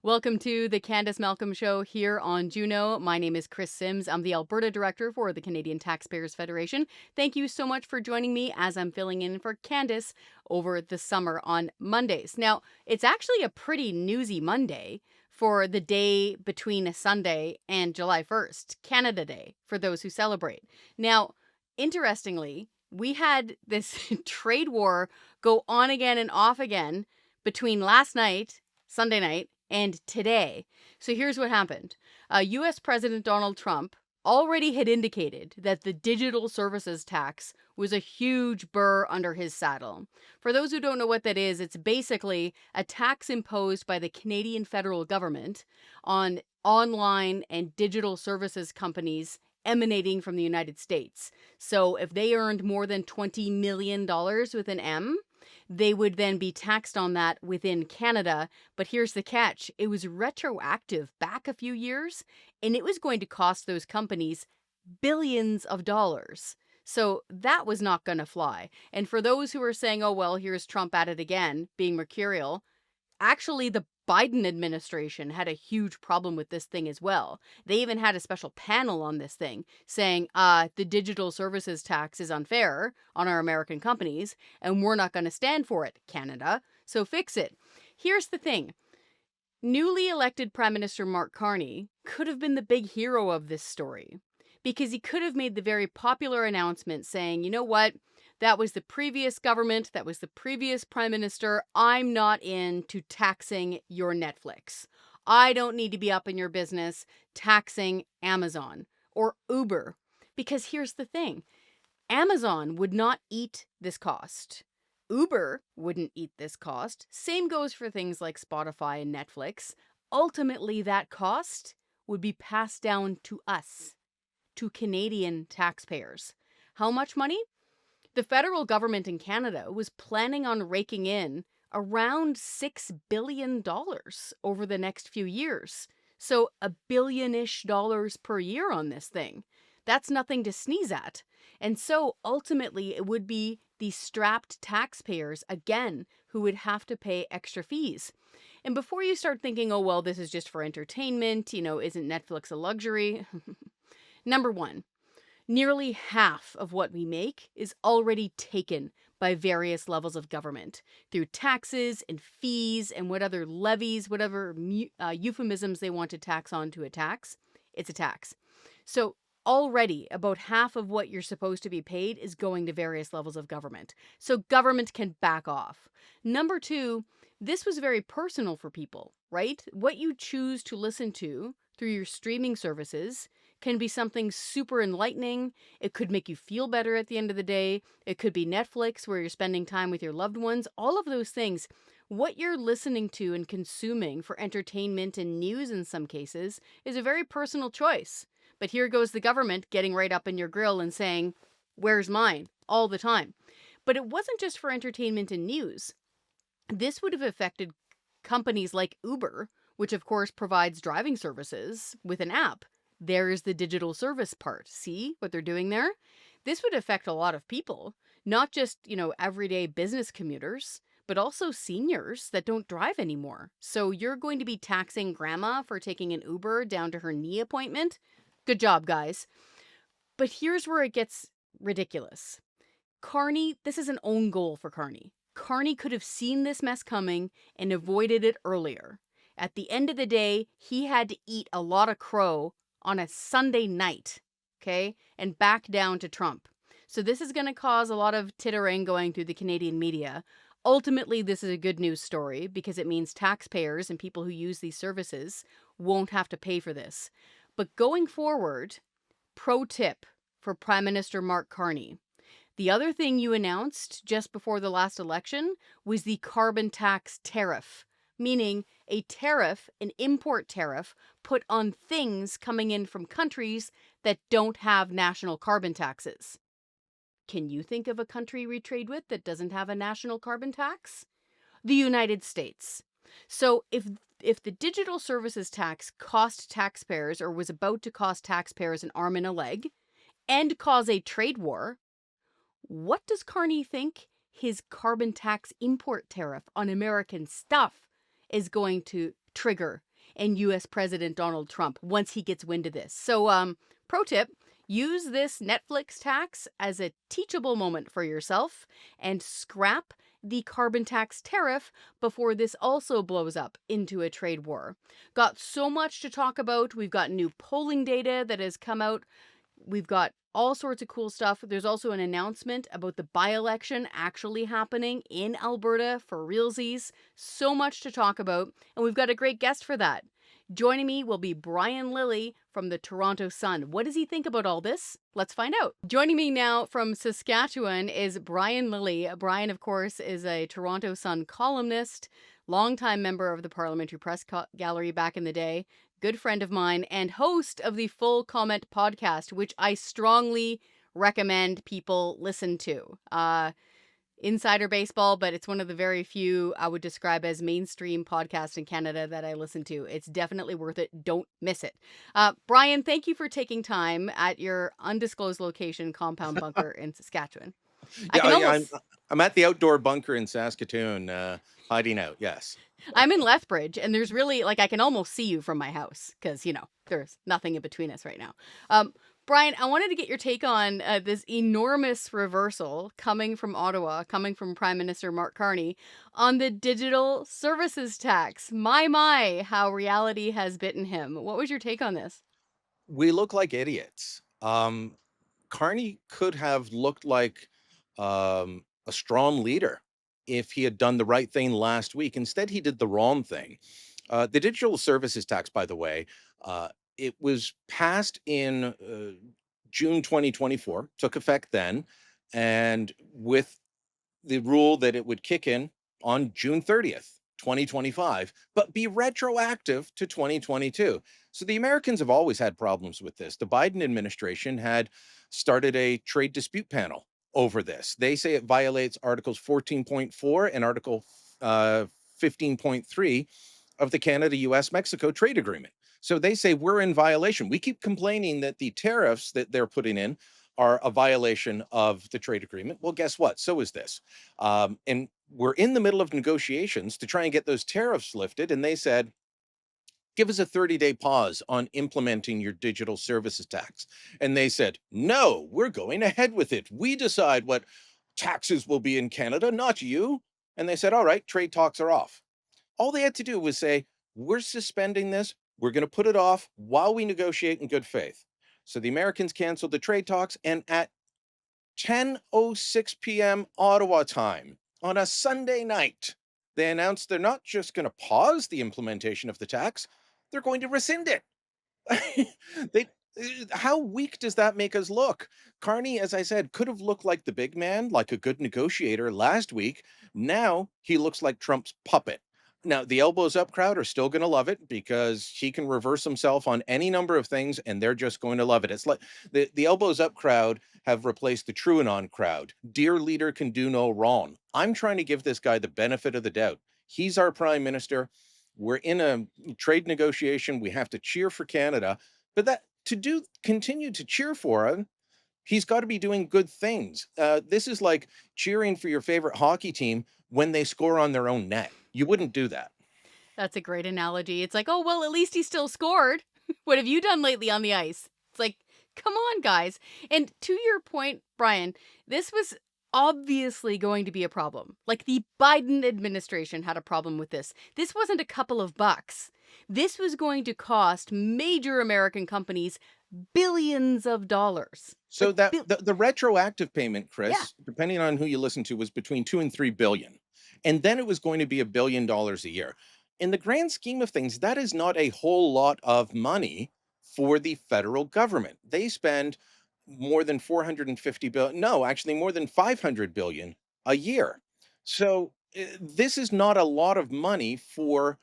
Welcome to the Candice Malcolm Show here on Juno. My name is Kris Sims. I'm the Alberta Director for the Canadian Taxpayers Federation. Thank you so much for joining me as I'm filling in for Candice over the summer on Mondays. Now, it's actually a pretty newsy Monday for the day between a Sunday and July 1st, Canada Day, for those who celebrate. Now, interestingly, we had this trade war go on again and off again between last night, Sunday night, and today. So here's what happened. US President Donald Trump already had indicated that the digital services tax was a huge burr under his saddle. For those who don't know what that is, it's basically a tax imposed by the Canadian federal government on online and digital services companies emanating from the United States. So if they earned more than $20 million with an M, they would then be taxed on that within Canada. But here's the catch. It was retroactive back a few years, and it was going to cost those companies billions of dollars. So that was not going to fly. And for those who are saying, oh, well, here's Trump at it again, being mercurial, actually, the Biden administration had a huge problem with this thing as well. They even had a special panel on this thing saying the digital services tax is unfair on our American companies, and we're not going to stand for it, Canada. So fix it. Here's the thing. Newly elected Prime Minister Mark Carney could have been the big hero of this story because he could have made the very popular announcement saying, you know what? That was the previous government. That was the previous prime minister. I'm not into taxing your Netflix. I don't need to be up in your business taxing Amazon or Uber. Because here's the thing. Amazon would not eat this cost. Uber wouldn't eat this cost. Same goes for things like Spotify and Netflix. Ultimately, that cost would be passed down to us, to Canadian taxpayers. How much money? The federal government in Canada was planning on raking in around $6 billion over the next few years. So $1 billion-ish per year on this thing. That's nothing to sneeze at. And so ultimately it would be the strapped taxpayers, again, who would have to pay extra fees. And before you start thinking, oh, well, this is just for entertainment, isn't Netflix a luxury? Number one, nearly half of what we make is already taken by various levels of government through taxes and fees and what other levies, whatever euphemisms they want to tax onto a tax. It's a tax. So already about half of what you're supposed to be paid is going to various levels of government. So government can back off. Number two, this was very personal for people, right? What you choose to listen to through your streaming services can be something super enlightening. It could make you feel better at the end of the day. It could be Netflix where you're spending time with your loved ones. All of those things. What you're listening to and consuming for entertainment and news in some cases is a very personal choice. But here goes the government getting right up in your grill and saying, where's mine? All the time. But it wasn't just for entertainment and news. This would have affected companies like Uber, which of course provides driving services with an app. There's the digital service part. See what they're doing there? This would affect a lot of people, not just, everyday business commuters, but also seniors that don't drive anymore. So you're going to be taxing grandma for taking an Uber down to her knee appointment? Good job, guys. But here's where it gets ridiculous. Carney, this is an own goal for Carney. Carney could have seen this mess coming and avoided it earlier. At the end of the day, he had to eat a lot of crow on a Sunday night, okay, and back down to Trump. So this is going to cause a lot of tittering going through the Canadian media. Ultimately, this is a good news story because it means taxpayers and people who use these services won't have to pay for this. But going forward, pro tip for Prime Minister Mark Carney. The other thing you announced just before the last election was the carbon tax tariff, meaning a tariff, an import tariff, put on things coming in from countries that don't have national carbon taxes. Can you think of a country we trade with that doesn't have a national carbon tax? The United States. So if the digital services tax cost taxpayers or was about to cost taxpayers an arm and a leg and cause a trade war, what does Carney think his carbon tax import tariff on American stuff is going to trigger? and US President Donald Trump once he gets wind of this. So, pro tip, use this Netflix tax as a teachable moment for yourself and scrap the carbon tax tariff before this also blows up into a trade war. Got so much to talk about. We've got new polling data that has come out. We've got all sorts of cool stuff. There's also an announcement about the by-election actually happening in Alberta for realsies. So much to talk about, and we've got a great guest for that. Joining me will be Brian Lilley from the Toronto Sun. What does he think about all this? Let's find out. Joining me now from Saskatchewan is Brian Lilley. Brian, of course, is a Toronto Sun columnist, longtime member of the Parliamentary Press Gallery back in the day, good friend of mine, and host of the Full Comment podcast, which I strongly recommend people listen to. Insider baseball, but it's one of the very few I would describe as mainstream podcasts in Canada that I listen to. It's definitely worth it. Don't miss it. Brian, thank you for taking time at your undisclosed location, Compound Bunker in Saskatchewan. I'm at the outdoor bunker in Saskatoon, hiding out. Yes. I'm in Lethbridge, and there's really, I can almost see you from my house because, there's nothing in between us right now. Brian, I wanted to get your take on this enormous reversal coming from Ottawa, coming from Prime Minister Mark Carney on the digital services tax. My, how reality has bitten him. What was your take on this? We look like idiots. Carney could have looked like a strong leader if he had done the right thing last week. Instead, he did the wrong thing. The digital services tax, by the way, it was passed in June 2024, took effect then, and with the rule that it would kick in on June 30th, 2025, but be retroactive to 2022. So the Americans have always had problems with this. The Biden administration had started a trade dispute panel over this. They say it violates Articles 14.4 and Article 15.3 of the Canada-US-Mexico trade agreement. So they say we're in violation. We keep complaining that the tariffs that they're putting in are a violation of the trade agreement. Well, guess what? So is this. And we're in the middle of negotiations to try and get those tariffs lifted. And they said, give us a 30-day pause on implementing your digital services tax. And they said, no, we're going ahead with it. We decide what taxes will be in Canada, not you. And they said, all right, trade talks are off. All they had to do was say, we're suspending this. We're going to put it off while we negotiate in good faith. So the Americans canceled the trade talks, and at 10:06 p.m. Ottawa time on a Sunday night, they announced they're not just going to pause the implementation of the tax, they're going to rescind it. they How weak does that make us look? Carney, as I said, could have looked like the big man, like a good negotiator last week. Now he looks like Trump's puppet. Now, the elbows up crowd are still going to love it because he can reverse himself on any number of things and they're just going to love it. It's like the elbows up crowd have replaced the TrueAnon crowd. Dear leader can do no wrong. I'm trying to give this guy the benefit of the doubt. He's our prime minister. We're in a trade negotiation. We have to cheer for Canada, but continue to cheer for him, he's got to be doing good things. This is like cheering for your favorite hockey team when they score on their own net. You wouldn't do that. That's a great analogy. It's like, oh, well, at least he still scored. What have you done lately on the ice? It's like, come on, guys. And to your point, Brian, this was obviously going to be a problem. Like the Biden administration had a problem with this. This wasn't a couple of bucks. This was going to cost major American companies billions of dollars. So the retroactive payment, Kris, depending on who you listen to, was between 2 and 3 billion. And then it was going to be $1 billion a year. In the grand scheme of things, that is not a whole lot of money for the federal government. They spend more than 450 billion. No, actually more than 500 billion a year. So this is not a lot of money for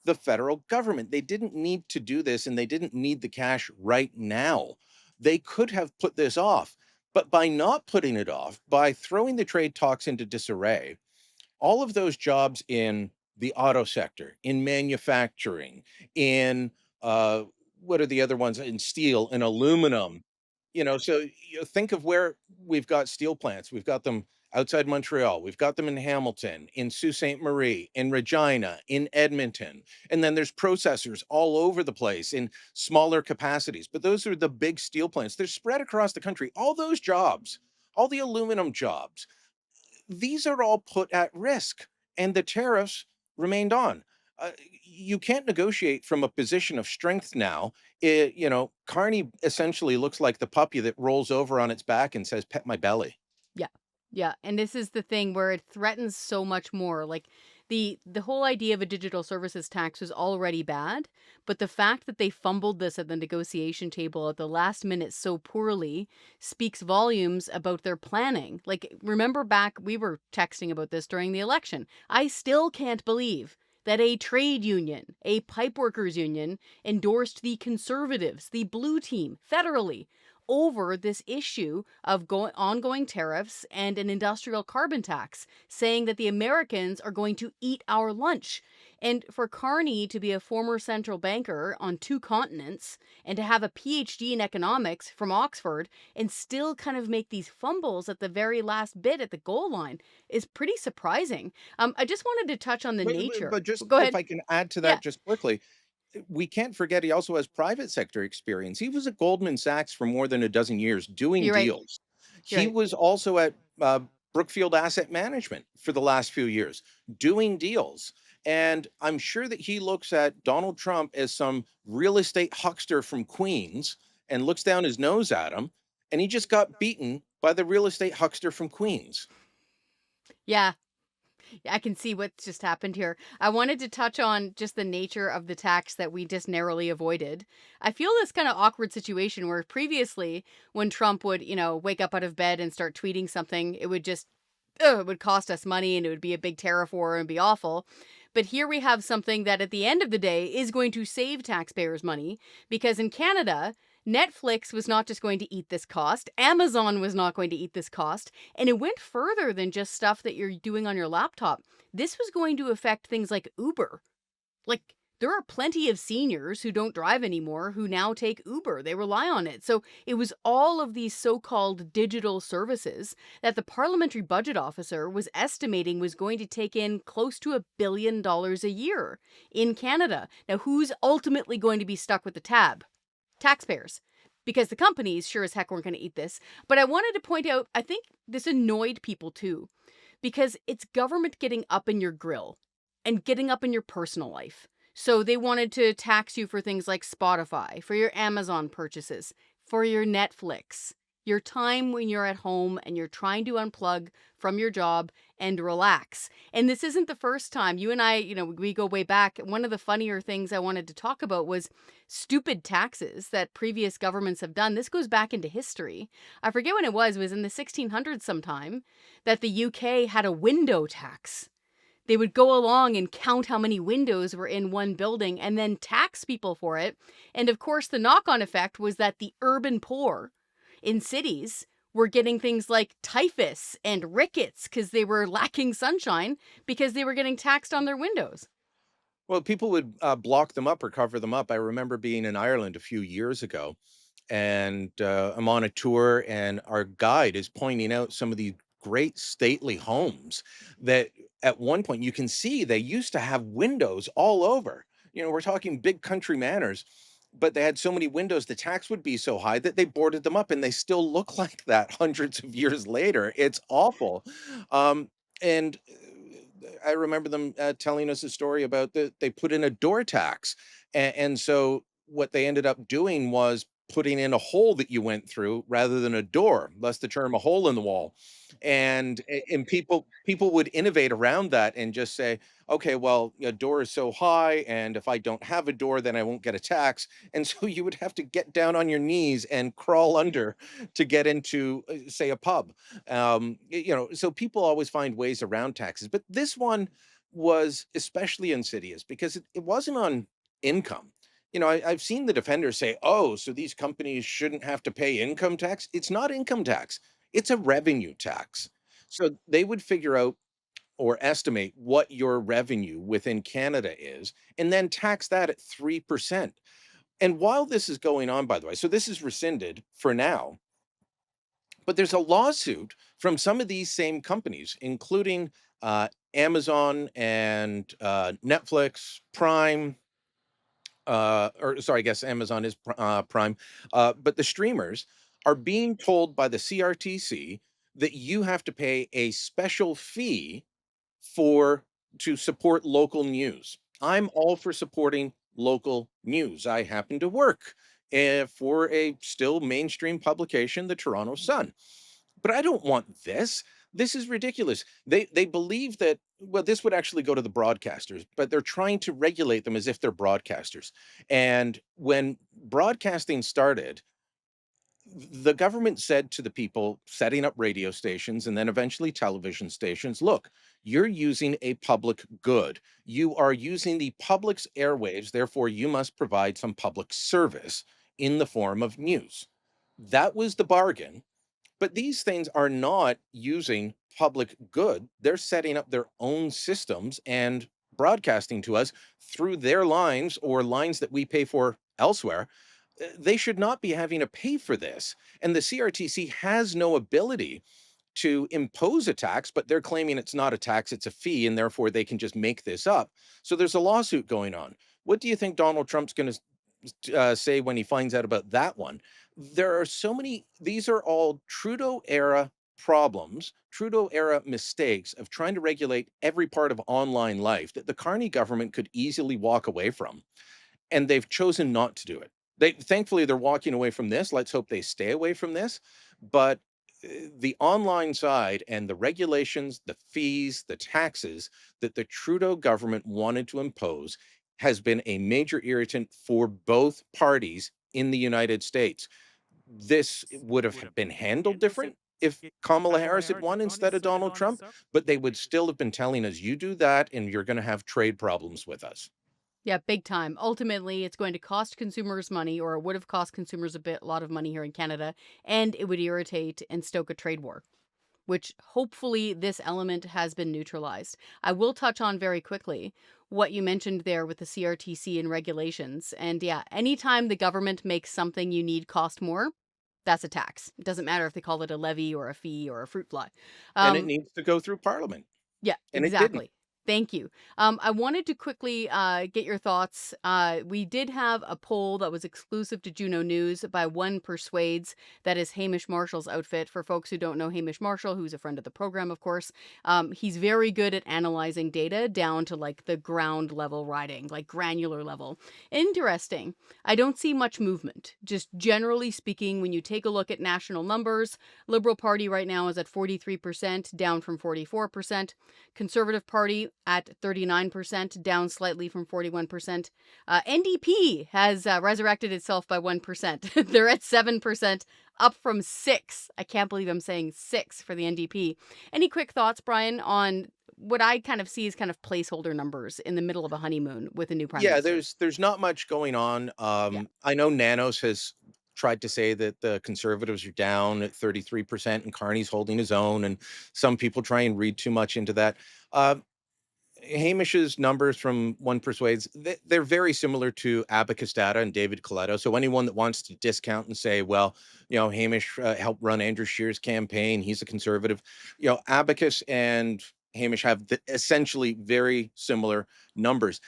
the federal government. They didn't need to do this and they didn't need the cash right now. They could have put this off, but by not putting it off, by throwing the trade talks into disarray, all of those jobs in the auto sector, in manufacturing, in what are the other ones, in steel and aluminum, so think of where we've got steel plants. We've got them outside Montreal. We've got them in Hamilton, in Sault Ste. Marie, in Regina, in Edmonton. And then there's processors all over the place in smaller capacities. But those are the big steel plants. They're spread across the country. All those jobs, all the aluminum jobs, these are all put at risk, and the tariffs remained on. You can't negotiate from a position of strength now. Carney essentially looks like the puppy that rolls over on its back and says, "Pet my belly." Yeah. Yeah, and this is the thing where it threatens so much more. Like the whole idea of a digital services tax was already bad, but the fact that they fumbled this at the negotiation table at the last minute so poorly speaks volumes about their planning. Like remember back we were texting about this during the election. I still can't believe that a trade union, a pipe workers union, endorsed the conservatives, the blue team, federally over this issue of ongoing tariffs and an industrial carbon tax, saying that the Americans are going to eat our lunch. And for Carney to be a former central banker on two continents and to have a PhD in economics from Oxford and still kind of make these fumbles at the very last bit at the goal line is pretty surprising. I just wanted to touch on the nature. But just Go if ahead. I can add to Yeah, that just quickly, we can't forget he also has private sector experience. He was at Goldman Sachs for more than a dozen years doing you're right. deals. You're He right. was also at Brookfield Asset Management for the last few years doing deals. And I'm sure that he looks at Donald Trump as some real estate huckster from Queens and looks down his nose at him. And he just got beaten by the real estate huckster from Queens. Yeah, I can see what's just happened here. I wanted to touch on just the nature of the tax that we just narrowly avoided. I feel this kind of awkward situation where previously, when Trump would, wake up out of bed and start tweeting something, it would just, it would cost us money and it would be a big tariff war and be awful. But here we have something that at the end of the day is going to save taxpayers money because in Canada, Netflix was not just going to eat this cost, Amazon was not going to eat this cost, and it went further than just stuff that you're doing on your laptop. This was going to affect things like Uber. Like, there are plenty of seniors who don't drive anymore who now take Uber. They rely on it. So it was all of these so called digital services that the Parliamentary Budget Officer was estimating was going to take in close to $1 billion a year in Canada. Now, who's ultimately going to be stuck with the tab? Taxpayers. Because the companies sure as heck weren't going to eat this. But I wanted to point out, I think this annoyed people too, because it's government getting up in your grill and getting up in your personal life. So they wanted to tax you for things like Spotify, for your Amazon purchases, for your Netflix, your time when you're at home and you're trying to unplug from your job and relax. And this isn't the first time. You and I, we go way back. One of the funnier things I wanted to talk about was stupid taxes that previous governments have done. This goes back into history. I forget when it was in the 1600s sometime that the UK had a window tax. They would go along and count how many windows were in one building and then tax people for it. And of course, the knock on effect was that the urban poor in cities were getting things like typhus and rickets because they were lacking sunshine because they were getting taxed on their windows. Well, people would block them up or cover them up. I remember being in Ireland a few years ago, and I'm on a tour, and our guide is pointing out some of these great stately homes that at one point you can see they used to have windows all over. We're talking big country manors, but they had so many windows, the tax would be so high that they boarded them up, and they still look like that hundreds of years later. It's awful. And I remember them telling us a story about they put in a door tax, and so what they ended up doing was putting in a hole that you went through rather than a door, thus the term "a hole in the wall." And people would innovate around that and just say, okay, well, a door is so high, and if I don't have a door, then I won't get a tax. And so you would have to get down on your knees and crawl under to get into, say, a pub. So people always find ways around taxes, but this one was especially insidious because it wasn't on income. I've seen the defenders say, oh, so these companies shouldn't have to pay income tax. It's not income tax, it's a revenue tax. So they would figure out or estimate what your revenue within Canada is and then tax that at 3%. And while this is going on, by the way, so this is rescinded for now, But there's a lawsuit from some of these same companies, including Amazon and Netflix, Prime, or sorry, I guess Amazon is Prime, but the streamers are being told by the CRTC that you have to pay a special fee for to support local news. I'm all for supporting local news. I happen to work for a still mainstream publication, the Toronto Sun. But I don't want this. This is ridiculous. They believe that, well, this would actually go to the broadcasters, but they're trying to regulate them as if they're broadcasters. And when broadcasting started, the government said to the people setting up radio stations and then eventually television stations, look, you're using a public good. You are using the public's airwaves, therefore you must provide some public service in the form of news. That was the bargain. But these things are not using public good. They're setting up their own systems and broadcasting to us through their lines or lines that we pay for elsewhere. They should not be having to pay for this. And the CRTC has no ability to impose a tax, but they're claiming it's not a tax, it's a fee, and therefore they can just make this up. So there's a lawsuit going on. What do you think Donald Trump's going to say when he finds out about that one? There are so many, these are all Trudeau era problems, Trudeau era mistakes of trying to regulate every part of online life that the Carney government could easily walk away from, and they've chosen not to do it. Thankfully they're walking away from this. Let's hope they stay away from this. But the online side and the regulations, the fees, the taxes that the Trudeau government wanted to impose has been a major irritant for both parties in the United States. This would have been handled different if Kamala Harris had won instead of Donald Trump, but they would still have been telling us, you do that and you're going to have trade problems with us. Yeah, big time. Ultimately, it's going to cost consumers money, or it would have cost consumers a lot of money here in Canada, and it would irritate and stoke a trade war, which hopefully this element has been neutralized. I will touch on very quickly what you mentioned there with the CRTC and regulations. And yeah, anytime the government makes something you need cost more, that's a tax. It doesn't matter if they call it a levy or a fee or a fruit fly. And it Um, needs to go through Parliament. yeah, And it didn't. exactly. Thank you. I wanted to quickly get your thoughts. We did have a poll that was exclusive to Juno News by One Persuades. That is Hamish Marshall's outfit. For folks who don't know Hamish Marshall, who's a friend of the program, of course, he's very good at analyzing data down to like the ground level writing, like granular level. Interesting. I don't see much movement. Just generally speaking, when you take a look at national numbers, Liberal Party right now is at 43%, down from 44%. Conservative Party at 39%, down slightly from 41%. NDP has resurrected itself by 1%. They're at 7%, up from 6. I can't believe I'm saying 6 for the NDP. Any quick thoughts, Brian, on what I kind of see as kind of placeholder numbers in the middle of a honeymoon with a new prime Yeah, minister? there's not much going on. Yeah. I know Nanos has tried to say that the conservatives are down at 33% and Carney's holding his own, and some people try and read too much into that. Uh, Hamish's numbers from One Persuades, they're very similar to Abacus Data and David Coletto. So anyone that wants to discount and say, well, Hamish helped run Andrew Scheer's campaign, he's a conservative, Abacus and Hamish have essentially very similar numbers.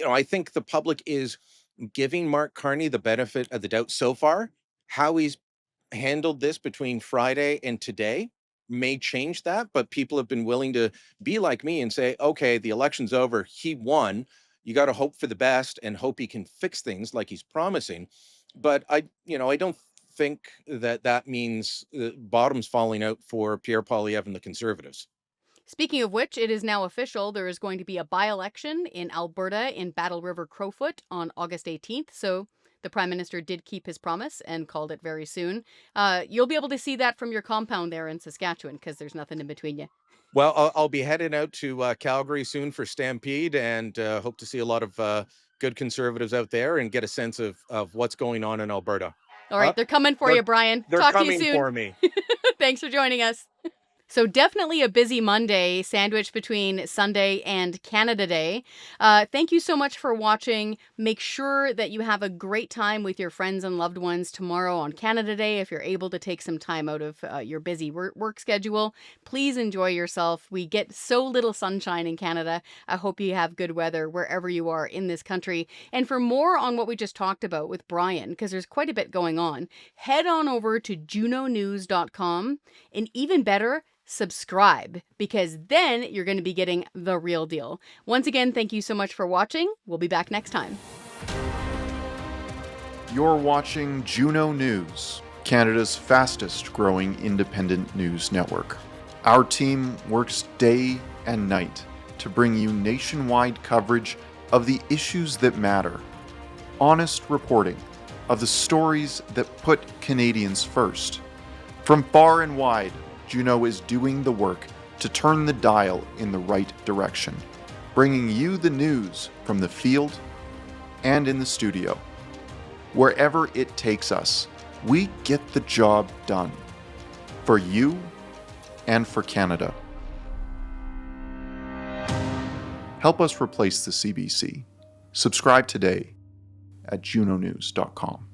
I think the public is giving Mark Carney the benefit of the doubt so far. How he's handled this between Friday and today may change that, but people have been willing to be like me and say, okay, the election's over. He won. You got to hope for the best and hope he can fix things like he's promising. But I don't think that that means bottom's falling out for Pierre Poilievre and the Conservatives. Speaking of which, it is now official. There is going to be a by-election in Alberta in Battle River Crowfoot on August 18th. So the Prime Minister did keep his promise and called it very soon. You'll be able to see that from your compound there in Saskatchewan because there's nothing in between you. Well, I'll be heading out to Calgary soon for Stampede, and hope to see a lot of good conservatives out there and get a sense of what's going on in Alberta. All Uh, right, they're coming for they're you, Brian. they're Talk to you coming soon. for me. Thanks for joining us. So definitely a busy Monday sandwiched between Sunday and Canada Day. Thank you so much for watching. Make sure that you have a great time with your friends and loved ones tomorrow on Canada Day. If you're able to take some time out of your busy work schedule, please enjoy yourself. We get so little sunshine in Canada. I hope you have good weather wherever you are in this country. And for more on what we just talked about with Brian, because there's quite a bit going on, head on over to junonews.com. And even better, subscribe, because then you're going to be getting the real deal. Once again, thank you so much for watching. We'll be back next time. You're watching Juno News, Canada's fastest growing independent news network. Our team works day and night to bring you nationwide coverage of the issues that matter, honest reporting of the stories that put Canadians first. From far and wide, Juno is doing the work to turn the dial in the right direction, bringing you the news from the field and in the studio. Wherever it takes us, we get the job done. For you and for Canada. Help us replace the CBC. Subscribe today at junonews.com.